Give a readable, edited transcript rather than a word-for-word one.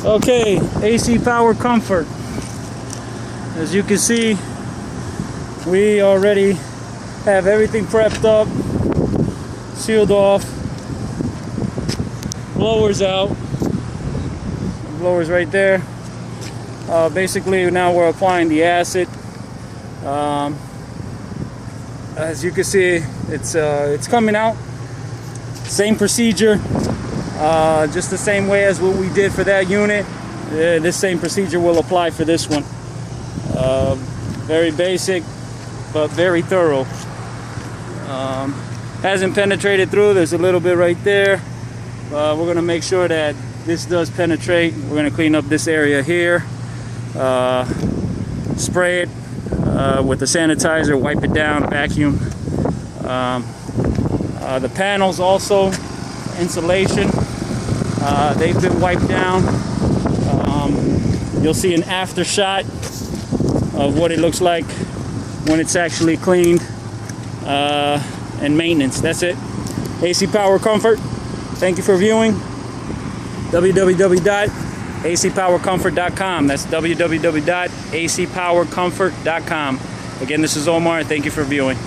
Okay, AC Power Comfort. As you can see, we already have everything prepped up, sealed off, blowers out, blowers right there. Basically now we're applying the acid. As you can see, it's coming out. Same procedure, just the same way as what we did for that unit. This same procedure will apply for this one. Very basic, but very thorough. Hasn't penetrated through. There's a little bit right there. We're going to make sure that this does penetrate. We're going to clean up this area here. Spray it with the sanitizer, wipe it down, vacuum. The panels also, insulation, they've been wiped down. You'll see an after shot of what it looks like when it's actually cleaned, and maintenance. That's it. AC Power Comfort. Thank you for viewing. www.acpowercomfort.com. That's www.acpowercomfort.com. Again, this is Omar. Thank you for viewing.